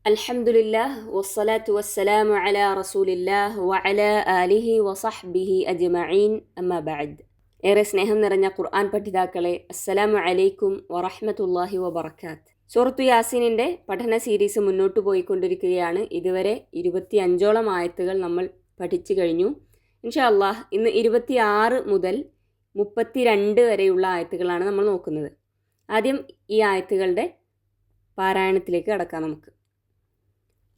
അൽഹംദുലില്ലാഹ് വസ്സലാത്തു വസ്സലാമു അലാ റസൂലില്ലാഹ് വഅലാ ആലിഹി വസഹ്ബിഹി അജ്മഈൻ അമ്മാ ബഅദ്. ഏറെ സ്നേഹം നിറഞ്ഞ ഖുർആൻ പഠിതാക്കളെ, അസ്സലാമു അലൈക്കും വറഹ്മത്തുള്ളാഹി വബറകാത്ത്. സൂറത്തു യാസീനിൻ്റെ പഠന സീരീസ് മുന്നോട്ട് പോയിക്കൊണ്ടിരിക്കുകയാണ്. ഇതുവരെ 25ഓളം ആയത്തുകൾ നമ്മൾ പഠിച്ചു കഴിഞ്ഞു. ഇൻഷാ അല്ലാഹ് ഇന്ന് 26 മുതൽ 32 വരെയുള്ള ആയത്തുകളാണ് നമ്മൾ നോക്കുന്നത്. ആദ്യം ഈ ആയത്തുകളുടെ പാരായണത്തിലേക്ക് കടക്കാം നമുക്ക്.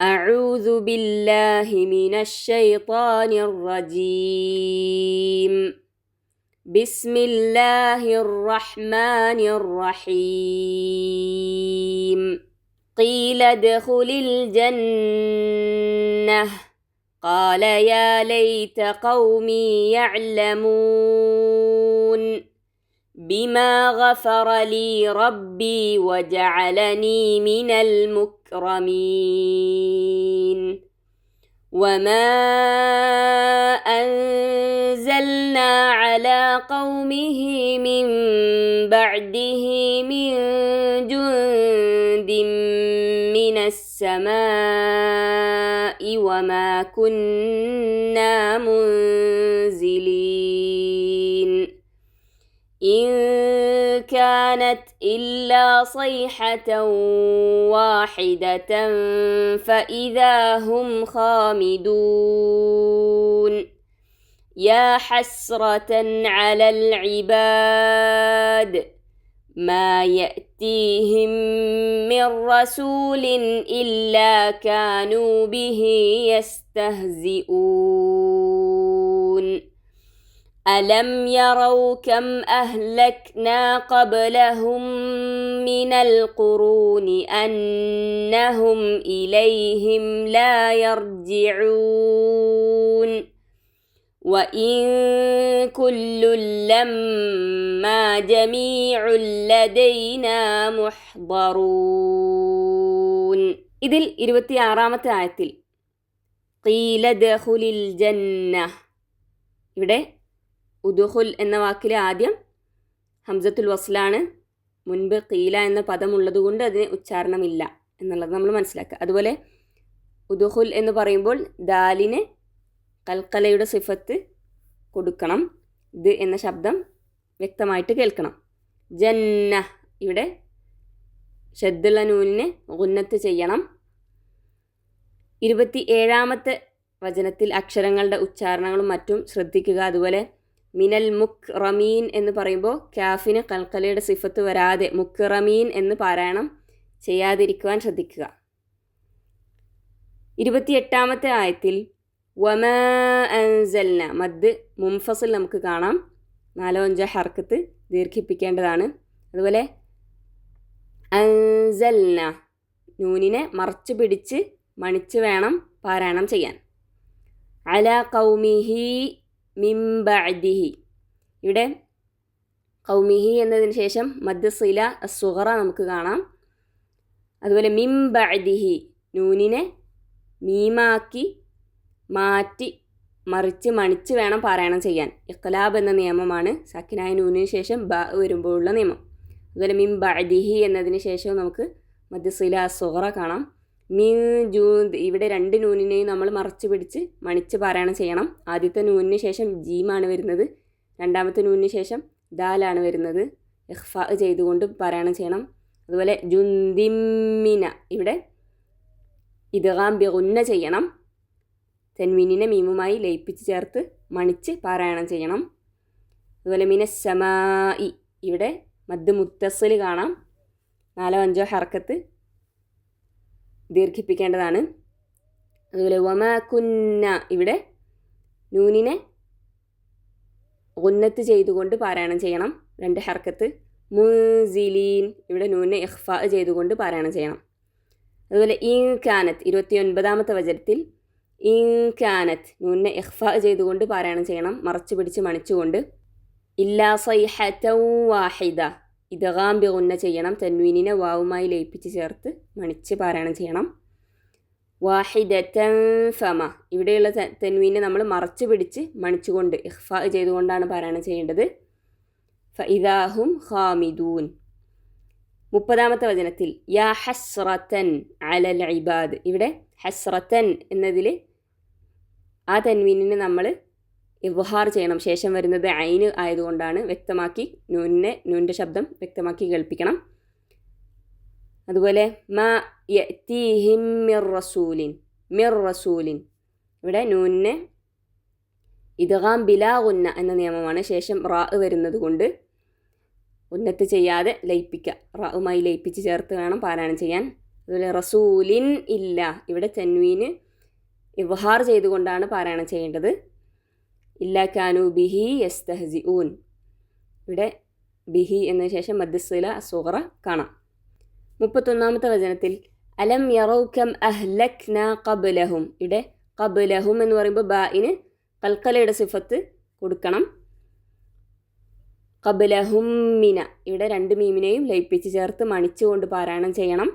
أعوذ بالله من الشيطان الرجيم بسم الله الرحمن الرحيم قيل ادخل الجنة قال يا ليت قومي يعلمون بما غفر لي ربي وجعلني من المكرمين وما أنزلنا على قومه من بعده من جند من السماء وما كنا منزلين إن كانت إلا صيحة واحدة فإذا هم خامدون يا حسرة على العباد ما يأتيهم من رسول إلا كانوا به يستهزئون ألم يروا كم أهلكنا قبلهم من القرون أنهم إليهم لا يرجعون وإن كل لما جميع لدينا محضرون. ഇതിൽ 26ാമത്തെ ആയത്തിൽ ഖീല ദഖുലിൽ ജന്ന, ഇവിടെ ഉദുഹുൽ എന്ന വാക്കിലെ ആദ്യം ഹംസത്തുൽ വസ്ലാണ്. മുൻപ് ഖീല എന്ന പദമുള്ളതുകൊണ്ട് അതിന് ഉച്ചാരണമില്ല എന്നുള്ളത് നമ്മൾ മനസ്സിലാക്കുക. അതുപോലെ ഉദുഹുൽ എന്ന് പറയുമ്പോൾ ദാലിന് കൽക്കലയുടെ സിഫത്ത് കൊടുക്കണം. ദ് എന്ന ശബ്ദം വ്യക്തമായിട്ട് കേൾക്കണം. ജന്ന, ഇവിടെ ഷദ്ദുള്ള നൂനിനെ ഗുന്നത്ത് ചെയ്യണം. 27ാമത്തെ വചനത്തിൽ അക്ഷരങ്ങളുടെ ഉച്ചാരണങ്ങളും മറ്റും ശ്രദ്ധിക്കുക. അതുപോലെ മിനൽ മുക്റമീൻ എന്ന് പറയുമ്പോൾ കാഫിന് കൽക്കലയുടെ സിഫത്ത് വരാതെ മുക്റമീൻ എന്ന് പാരായണം ചെയ്യാതിരിക്കുവാൻ ശ്രദ്ധിക്കുക. 28ാമത്തെ ആയത്തിൽ വമാ അൻസൽന, മദ് മുൻഫസിൽ നമുക്ക് കാണാം. 4-5 ഹർക്കത്ത് ദീർഘിപ്പിക്കേണ്ടതാണ്. അതുപോലെ അൻസൽന, നൂനിനെ മറച്ചു പിടിച്ച് മണിച്ച് വേണം പാരായണം ചെയ്യാൻ. അല ഖൗമിഹി മിൻ ബഅദിഹി, ഇവിടെ ഖൗമിഹി എന്നതിന് ശേഷം മദ് സില അസ്സുഗറ നമുക്ക് കാണാം. അതുപോലെ മിൻ ബഅദിഹി, നൂനിനെ മീമാക്കി മാറ്റി മറിച്ച് മണിച്ച് വേണം പാരായണം ചെയ്യാൻ. ഇഖ്ലാബ് എന്ന നിയമമാണ് സക്കിനായ നൂനിന് ശേഷം ബ വരുമ്പോഴുള്ള നിയമം. അതുപോലെ മിൻ ബഅദിഹി എന്നതിന് ശേഷം നമുക്ക് മദ് സില അസ്സുഗറ കാണാം. മിൻ ജൂദ്, ഇവിടെ 2 നൂനിനെയും നമ്മൾ മറച്ചു പിടിച്ച് മണിച്ച് പാരായണം ചെയ്യണം. ആദ്യത്തെ നൂനിന് ശേഷം ജീമാണ് വരുന്നത്, രണ്ടാമത്തെ നൂനിന് ശേഷം ദാലാണ് വരുന്നത്. ഇഖ്ഫാ ചെയ്തുകൊണ്ട് പാരായണം ചെയ്യണം. അതുപോലെ ജുന്ദിമ്മിന, ഇവിടെ ഇദ്ഗാം ബിഗുന്ന ചെയ്യണം. തൻവീനിനെ മീമുമായി ലയിപ്പിച്ച് ചേർത്ത് മണിച്ച് പാരായണം ചെയ്യണം. അതുപോലെ മിനസ്സമായി, ഇവിടെ മദ് മുത്തസിൽ കാണാം. 4-5 ഹർക്കത്ത് ദീർഘിപ്പിക്കേണ്ടതാണ്. അതുപോലെ വമാ കുന്ന, ഇവിടെ നൂനിനെ ഗുന്നത്ത് ചെയ്തുകൊണ്ട് പാരായണം ചെയ്യണം. 2 ഹർക്കത്ത്. മുൻസിലീൻ, ഇവിടെ നൂനിനെ ഇഖ്ഫാ ചെയ്തുകൊണ്ട് പാരായണം ചെയ്യണം. അതുപോലെ ഇൻ കാനത്ത്, 29ാമത്തെ വചനത്തിൽ ഇൻ കാനത്ത്, നൂനിനെ ഇഖ്ഫാ ചെയ്തുകൊണ്ട് പാരായണം ചെയ്യണം, മറച്ചു പിടിച്ച് മണിച്ചുകൊണ്ട്. ഇല്ലാ സൈഹതൻ വാഹിദ, ഇദ്ഗാം ബിഗുന്ന ചെയ്യണം. തൻവീനിനെ വാവുമായി ലയിപ്പിച്ച് ചേർത്ത് മണിച്ച് പാരായണം ചെയ്യണം. വാഹിദതൻ ഫമ, ഇവിടെയുള്ള തൻവീനെ നമ്മൾ മറച്ചു പിടിച്ച് മണിച്ചുകൊണ്ട് ഇഖ്ഫാ ചെയ്തുകൊണ്ടാണ് പാരായണം ചെയ്യേണ്ടത്. ഫഇദാഹും ഖാമിദൂൻ, 30-ാമത്തെ വചനത്തിൽ യാ ഹസ്റത്തൻ അലൽ ഇബാദ്. ഇവിടെ ഹസ്റത്തൻ എന്നതിൽ ആ തൻവീനിനെ നമ്മൾ ഇവ്ഹാർ ചെയ്യണം. ശേഷം വരുന്നത് ഐന് ആയതുകൊണ്ടാണ് വ്യക്തമാക്കി നൂനിൻ്റെ ശബ്ദം വ്യക്തമാക്കി കേൾപ്പിക്കണം. അതുപോലെ മാ യഅ്തീഹിം മിർ റസൂലിൻ ഇവിടെ നൂനിനെ ഇദ്ഗാം ബിലാ ഗുന്ന എന്ന നിയമമാണ്. ശേഷം റാ വരുന്നത് കൊണ്ട് ഉന്നത്ത് ചെയ്യാതെ ലയിപ്പിക്കുക. റാവുമായി ലയിപ്പിച്ച് ചേർത്ത് വേണം പാരായണം ചെയ്യാൻ. അതുപോലെ റസൂലിൻ ഇല്ല, ഇവിടെ തൻവീന് ഇവ്ഹാർ ചെയ്തുകൊണ്ടാണ് പാരായണം ചെയ്യേണ്ടത്. ഇല്ല കാനു ബിഹി യസ്തഹ്സിഊൻ, ഇവിടെ ബിഹി എന്നതിന് ശേഷം മദ്സില സുഗ്റ കാണാം. 31-ാമത്തെ വചനത്തിൽ അലം യറൗ കം അഹ്ലക്ന ഖബ്ലഹും. ഇവിടെ ഖബ്ലഹും എന്ന് പറയുമ്പോൾ ബാഇന് ഖൽഖലയുടെ സിഫത്ത് കൊടുക്കണം. ഖബ്ലഹും മിന, ഇവിടെ 2 മീമിനെയും ലയിപ്പിച്ച് ചേർത്ത് മണിച്ചുകൊണ്ട് പാരായണം ചെയ്യണം.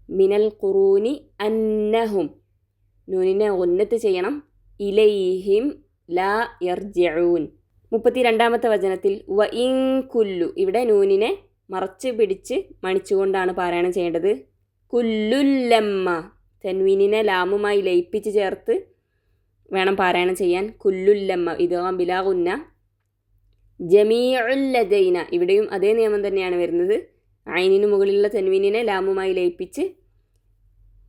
മിനൽ ഖുറൂനി അന്നഹും, നൂനിനെ ഉന്നത്ത് ചെയ്യണം. ഇലൈഹിം ലാ യർജിഊൻ. 32-ാമത്തെ വചനത്തിൽ വ ഇൻ കുല്ലു, ഇവിടെ നൂനിനെ മറച്ച് പിടിച്ച് മണിച്ചുകൊണ്ടാണ് പാരായണം ചെയ്യേണ്ടത്. കുല്ലുല്ലമ്മ, തൻവീനിനെ ലാമുമായി ലയിപ്പിച്ച് ചേർത്ത് വേണം പാരായണം ചെയ്യാൻ. കുല്ലുല്ലമ്മ ഇദ്ഗാം ബിലാ ഗുന്ന. ജമീഉൽ ലദൈന, ഇവിടെയും അതേ നിയമം തന്നെയാണ് വരുന്നത്. ഐനിന് മുകളിലുള്ള തൻവീനിനെ ലാമുമായി ലയിപ്പിച്ച്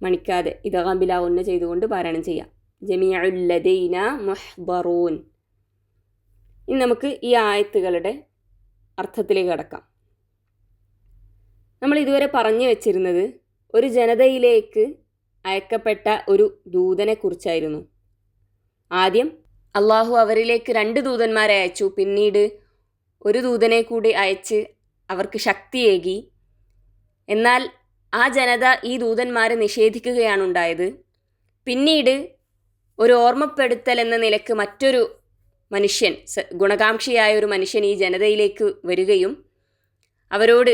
മണിക്കാതെ ഇദ്ഗാം ബിലാ ഗുന്ന ചെയ്തുകൊണ്ട് പാരായണം ചെയ്യാം. ജമീഉൽ ലദൈന മുഹ്ദറൂൻ. ഇനി നമുക്ക് ഈ ആയത്തുകളുടെ അർത്ഥത്തിലേക്ക് കടക്കാം. നമ്മൾ ഇതുവരെ പറഞ്ഞു വെച്ചിരുന്നത് ഒരു ജനതയിലേക്ക് അയക്കപ്പെട്ട ഒരു ദൂതനെ കുറിച്ചായിരുന്നു. ആദ്യം അള്ളാഹു അവരിലേക്ക് 2 ദൂതന്മാരെ അയച്ചു. പിന്നീട് ഒരു ദൂതനെ കൂടി അയച്ച് അവർക്ക് ശക്തിയേകി. എന്നാൽ ആ ജനത ഈ ദൂതന്മാരെ നിഷേധിക്കുകയാണ് ഉണ്ടായത്. പിന്നീട് ഒരു ഓർമ്മപ്പെടുത്തൽ എന്ന നിലക്ക് മറ്റൊരു മനുഷ്യൻ, ഗുണകാംക്ഷിയായ ഒരു മനുഷ്യൻ ഈ ജനതയിലേക്ക് വരികയും അവരോട്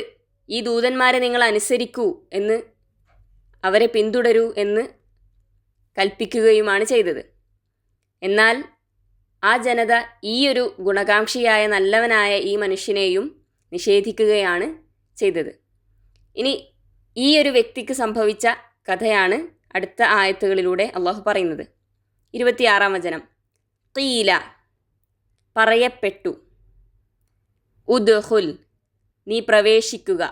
ഈ ദൂതന്മാരെ നിങ്ങൾ അനുസരിക്കൂ എന്ന്, അവരെ പിന്തുടരൂ എന്ന് കൽപ്പിക്കുകയുമാണ് ചെയ്തത്. എന്നാൽ ആ ജനത ഈ ഒരു ഗുണകാംക്ഷിയായ നല്ലവനായ ഈ മനുഷ്യനെയും നിഷേധിക്കുകയാണ് ചെയ്തത്. ഇനി ഈ ഒരു വ്യക്തിക്ക് സംഭവിച്ച കഥയാണ് അടുത്ത ആയത്തുകളിലൂടെ അള്ളാഹു പറയുന്നത്. 26-ാം വചനം ഖീല, പറയപ്പെട്ടു. ഉദ്ഖുൽ, നീ പ്രവേശിക്കുക.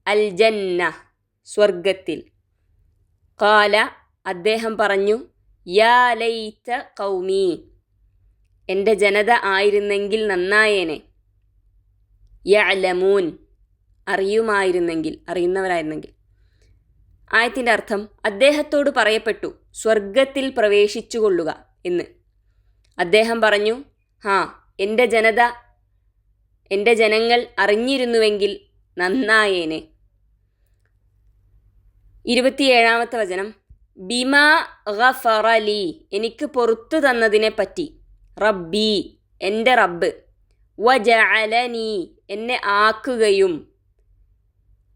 അൽ ജന്ന, സ്വർഗത്തിൽ. ഖാല, അദ്ദേഹം പറഞ്ഞു. യാ ലൈത ഖൗമി, എൻ്റെ ജനത ആയിരുന്നെങ്കിൽ നന്നായേനെ. യഅലമൂൻ, അറിയുമായിരുന്നെങ്കിൽ, അറിയുന്നവരായിരുന്നെങ്കിൽ. ആയത്തിൻ്റെ അർത്ഥം അദ്ദേഹത്തോട് പറയപ്പെട്ടു സ്വർഗത്തിൽ പ്രവേശിച്ചു കൊള്ളുക എന്ന്. അദ്ദേഹം പറഞ്ഞു, എൻ്റെ ജനങ്ങൾ അറിഞ്ഞിരുന്നുവെങ്കിൽ നന്നായേനെ. 27-ാമത്തെ വചനം ബിമാ ഗഫറലി, എനിക്ക് പൊറത്തു തന്നതിനെ പറ്റി. റബ്ബി, എൻ്റെ റബ്ബ്. വജഅലനി, എന്നെ ആക്കുകയും.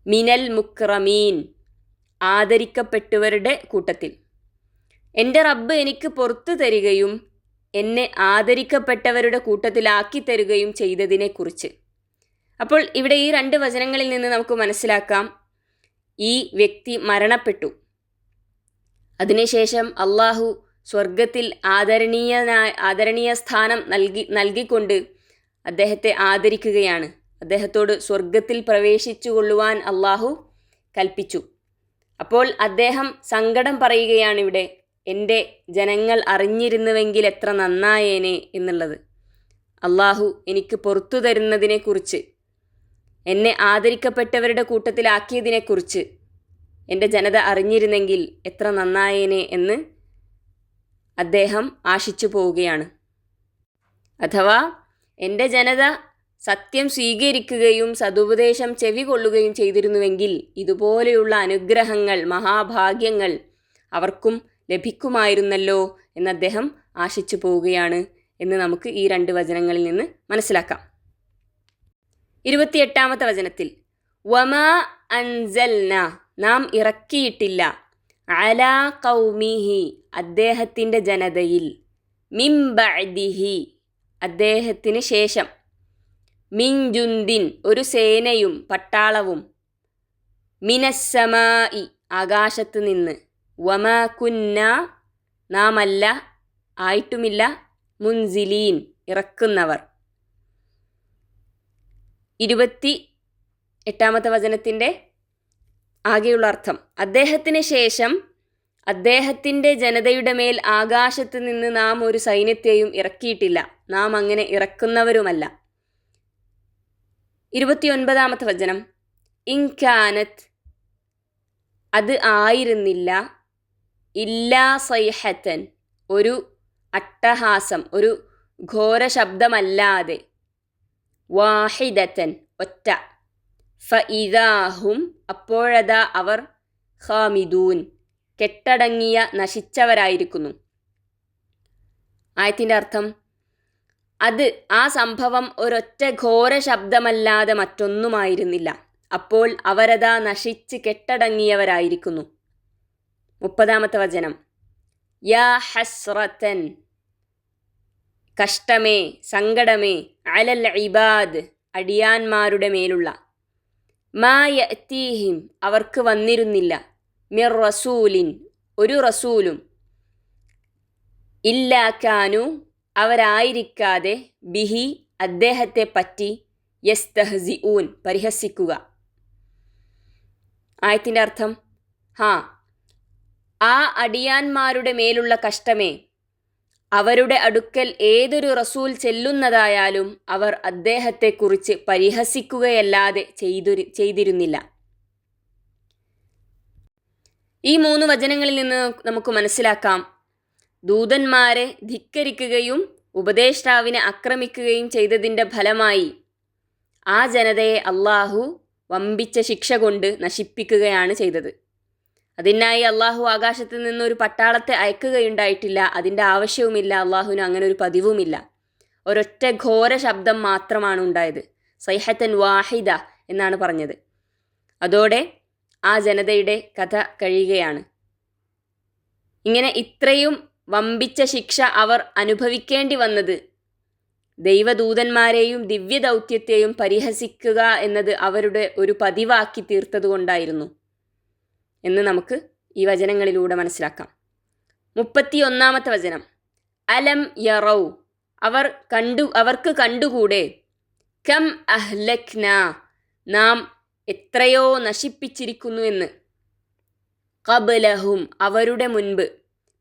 മിനൽ മുക്രമീൻ, ആദരിക്കപ്പെട്ടവരുടെ കൂട്ടത്തിൽ. എൻ്റെ റബ്ബ് എനിക്ക് പുറത്തു തരികയും എന്നെ ആദരിക്കപ്പെട്ടവരുടെ കൂട്ടത്തിലാക്കി തരികയും ചെയ്തതിനെക്കുറിച്ച്. അപ്പോൾ ഇവിടെ ഈ 2 വചനങ്ങളിൽ നിന്ന് നമുക്ക് മനസ്സിലാക്കാം, ഈ വ്യക്തി മരണപ്പെട്ടു. അതിനുശേഷം അള്ളാഹു സ്വർഗത്തിൽ ആദരണീയ സ്ഥാനം നൽകിക്കൊണ്ട് അദ്ദേഹത്തെ ആദരിക്കുകയാണ്. അദ്ദേഹത്തോട് സ്വർഗത്തിൽ പ്രവേശിച്ചു കൊള്ളുവാൻ അള്ളാഹു കൽപ്പിച്ചു. അപ്പോൾ അദ്ദേഹം സങ്കടം പറയുകയാണ് ഇവിടെ, എൻ്റെ ജനങ്ങൾ അറിഞ്ഞിരുന്നുവെങ്കിൽ എത്ര നന്നായേനെ എന്നുള്ളത്. അള്ളാഹു എനിക്ക് പുറത്തു തരുന്നതിനെക്കുറിച്ച്, എന്നെ ആദരിക്കപ്പെട്ടവരുടെ കൂട്ടത്തിലാക്കിയതിനെക്കുറിച്ച് എൻ്റെ ജനത അറിഞ്ഞിരുന്നെങ്കിൽ എത്ര നന്നായേനെ എന്ന് അദ്ദേഹം ആശിച്ചു പോവുകയാണ്. അഥവാ എൻ്റെ ജനത സത്യം സ്വീകരിക്കുകയും സതുപദേശം ചെവികൊള്ളുകയും ചെയ്തിരുന്നുവെങ്കിൽ ഇതുപോലെയുള്ള അനുഗ്രഹങ്ങൾ, മഹാഭാഗ്യങ്ങൾ അവർക്കും ലഭിക്കുമായിരുന്നല്ലോ എന്ന് അദ്ദേഹം ആശിച്ചു പോവുകയാണ് എന്ന് നമുക്ക് ഈ 2 വചനങ്ങളിൽ നിന്ന് മനസ്സിലാക്കാം. 28-ാമത്തെ വചനത്തിൽ വമാ അൻസൽന, നാം ഇറക്കിയിട്ടില്ല. അലാ ഖൗമിഹി, അദ്ദേഹത്തിൻ്റെ ജനതയിൽ. മിൻ ബഅദിഹി, അദ്ദേഹത്തിന് ശേഷം. മിൻ ജുന്ദിൻ, ഒരു സേനയും പട്ടാളവും. മിനസ്സമായി ആകാശത്ത് നിന്ന്, വമാ കുന്ന നാമല്ല ആയിട്ടുമില്ല, മുൻസിലീൻ ഇറക്കുന്നവർ. 28 വചനത്തിൻ്റെ ആകെയുള്ള അർത്ഥം: അദ്ദേഹത്തിന് ശേഷം അദ്ദേഹത്തിൻ്റെ ജനതയുടെ മേൽ ആകാശത്ത് നിന്ന് നാം ഒരു സൈന്യത്തെയും ഇറക്കിയിട്ടില്ല, നാം അങ്ങനെ ഇറക്കുന്നവരുമല്ല. 29 വചനം: ഇൻകാനത്ത് അത് ആയിരുന്നില്ല, ഇല്ലാ സൈഹത്തൻ ഒരു അട്ടഹാസം, ഒരു ഘോര ശബ്ദമല്ലാതെ, വാഹിദത്തൻ ഒറ്റ, ഫഇദാഹും അപ്പോഴതാ അവർ, ഖാമിദൂൻ കെട്ടടങ്ങിയ നശിച്ചവരായിരിക്കുന്നു. ആയത്തിൻ്റെ അർത്ഥം: അത് ആ സംഭവം ഒരൊറ്റ ഘോര ശബ്ദമല്ലാതെ മറ്റൊന്നുമായിരുന്നില്ല, അപ്പോൾ അവരതാ നശിച്ച് കെട്ടടങ്ങിയവരായിരിക്കുന്നു. 30 വചനം: യാ ഹസ്രത്തൻ കഷ്ടമേ, സങ്കടമേ, അലൽ ഇബാദ് അടിയാന്മാരുടെ മേലുള്ള, മാ യഅ്തീഹിം അവർക്ക് വന്നിരുന്നില്ല, മിർ റസൂലിൻ ഒരു റസൂലും, ഇല്ലാ കാനു അവരായിരിക്കാതെ, ബിഹി അദ്ദേഹത്തെ പറ്റി, യസ്തഹ്സിഊൻ പരിഹസിക്കുക. ആയത്തിൻ്റെ അർത്ഥം: ആ അടിയാന്മാരുടെ മേലുള്ള കഷ്ടമേ, അവരുടെ അടുക്കൽ ഏതൊരു റസൂൽ ചെല്ലുന്നതായാലും അവർ അദ്ദേഹത്തെക്കുറിച്ച് പരിഹസിക്കുകയല്ലാതെ ചെയ്തിരുന്നില്ല. ഈ 3 വചനങ്ങളിൽ നിന്ന് നമുക്ക് മനസ്സിലാക്കാം, ദൂതന്മാരെ ധിക്കരിക്കുകയും ഉപദേഷ്ടാവിനെ ആക്രമിക്കുകയും ചെയ്തതിൻ്റെ ഫലമായി ആ ജനതയെ അള്ളാഹു വമ്പിച്ച ശിക്ഷ കൊണ്ട് നശിപ്പിക്കുകയാണ് ചെയ്തത്. അതിനായി അള്ളാഹു ആകാശത്ത് നിന്നൊരു പട്ടാളത്തെ അയക്കുകയുണ്ടായിട്ടില്ല, അതിൻ്റെ ആവശ്യവുമില്ല, അള്ളാഹുവിന് അങ്ങനെ ഒരു പതിവുമില്ല. ഒരൊറ്റ ഘോര ശബ്ദം മാത്രമാണ് ഉണ്ടായത്. സൈഹത്തൻ വാഹിദ എന്നാണ് പറഞ്ഞത്. അതോടെ ആ ജനതയുടെ കഥ കഴിയുകയാണ്. ഇങ്ങനെ ഇത്രയും വമ്പിച്ച ശിക്ഷ അവർ അനുഭവിക്കേണ്ടി വന്നത് ദൈവദൂതന്മാരെയും ദിവ്യദൗത്യത്തെയും പരിഹസിക്കുക എന്നത് അവരുടെ ഒരു പതിവാക്കി തീർത്തതുകൊണ്ടായിരുന്നു എന്ന് നമുക്ക് ഈ വചനങ്ങളിലൂടെ മനസ്സിലാക്കാം. 31 വചനം: അലം യറൗ അവർക്ക് കണ്ടുകൂടെ, കം അഹ്ലക്ന നാം എത്രയോ നശിപ്പിച്ചിരിക്കുന്നു എന്ന്, ഖബ്ലഹും അവരുടെ മുൻപ്,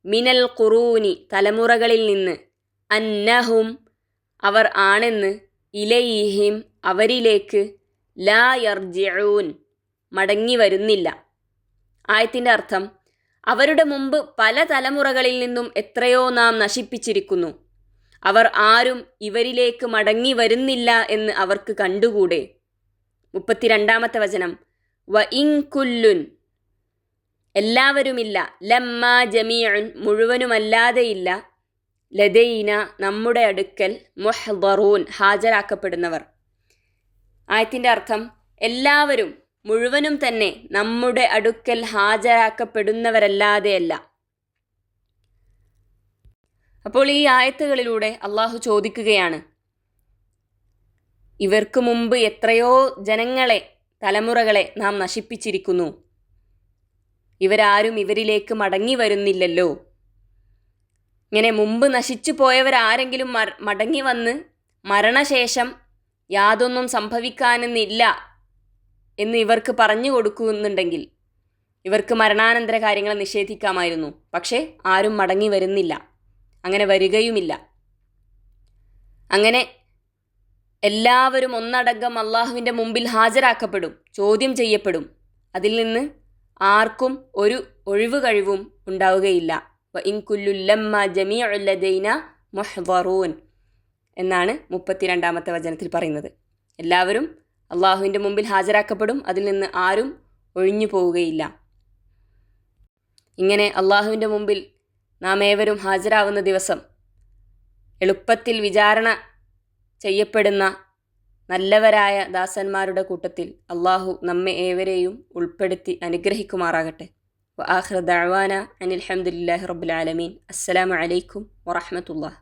മിനൽ ഖുറൂനി തലമുറകളിൽ നിന്ന്, അന്നഹും അവർ ആണെന്ന്, ഇലൈഹിം അവരിലേക്ക്, ലാ യർജിഊൻ മടങ്ങി വരുന്നില്ല. ആയത്തിൻ്റെ അർത്ഥം: അവരുടെ മുമ്പ് പല തലമുറകളിൽ നിന്നും എത്രയോ നാം നശിപ്പിച്ചിരിക്കുന്നു, അവർ ആരും ഇവരിലേക്ക് മടങ്ങി വരുന്നില്ല എന്ന് അവർക്ക് കണ്ടുകൂടെ. 32 വചനം: വ ഇൻ കുല്ലുൻ എല്ലാവരുമില്ല, ലമ്മാ ജമീഉൻ മുഴുവനുമല്ലാതെയില്ല, ലദൈന നമ്മുടെ അടുക്കൽ, മുഹ്ദറൂൻ ഹാജരാക്കപ്പെടുന്നവർ. ആയത്തിൻ്റെ അർത്ഥം: എല്ലാവരും മുഴുവനും തന്നെ നമ്മുടെ അടുക്കൽ ഹാജരാക്കപ്പെടുന്നവരല്ലാതെയല്ല. അപ്പോൾ ഈ ആയത്തുകളിലൂടെ അള്ളാഹു ചോദിക്കുകയാണ്, ഇവർക്ക് മുമ്പ് എത്രയോ ജനങ്ങളെ, തലമുറകളെ നാം നശിപ്പിച്ചിരിക്കുന്നു, ഇവരാരും ഇവരിലേക്ക് മടങ്ങി വരുന്നില്ലല്ലോ. ഇങ്ങനെ മുമ്പ് നശിച്ചു പോയവരാരെങ്കിലും മടങ്ങി വന്ന് മരണശേഷം യാതൊന്നും സംഭവിക്കാനെന്നില്ല എന്ന് ഇവർക്ക് പറഞ്ഞു കൊടുക്കുന്നുണ്ടെങ്കിൽ ഇവർക്ക് മരണാനന്തര കാര്യങ്ങൾ നിഷേധിക്കാമായിരുന്നു. പക്ഷേ ആരും മടങ്ങി വരുന്നില്ല, അങ്ങനെ വരികയുമില്ല. അങ്ങനെ എല്ലാവരും ഒന്നടങ്കം അള്ളാഹുവിൻ്റെ മുമ്പിൽ ഹാജരാക്കപ്പെടും, ചോദ്യം ചെയ്യപ്പെടും. അതിൽ നിന്ന് ആർക്കും ഒരു ഒഴിവ് കഴിവും ഉണ്ടാവുകയില്ല. വ ഇൻ കുല്ലു ലമ്മ ജമീഉ ലദൈന മുഹ്ദറൂൻ എന്നാണ് 32 വചനത്തിൽ പറയുന്നത്. എല്ലാവരും അള്ളാഹുവിൻ്റെ മുമ്പിൽ ഹാജരാക്കപ്പെടും, അതിൽ നിന്ന് ആരും ഒഴിഞ്ഞു പോവുകയില്ല. ഇങ്ങനെ അള്ളാഹുവിൻ്റെ മുമ്പിൽ നാം ഏവരും ഹാജരാവുന്ന ദിവസം എളുപ്പത്തിൽ വിചാരണ ചെയ്യപ്പെടുന്ന നല്ലവരായ ദാസന്മാരുടെ കൂട്ടത്തിൽ അള്ളാഹു നമ്മെ ഏവരെയും ഉൾപ്പെടുത്തി അനുഗ്രഹിക്കുമാറാകട്ടെ. വആഖിറു ദഅ്വാന അനിൽ ഹംദുലില്ലാഹി റബ്ബിൽ ആലമീൻ. അസ്സലാമു അലൈക്കും വറഹ്മത്തുള്ളാഹി.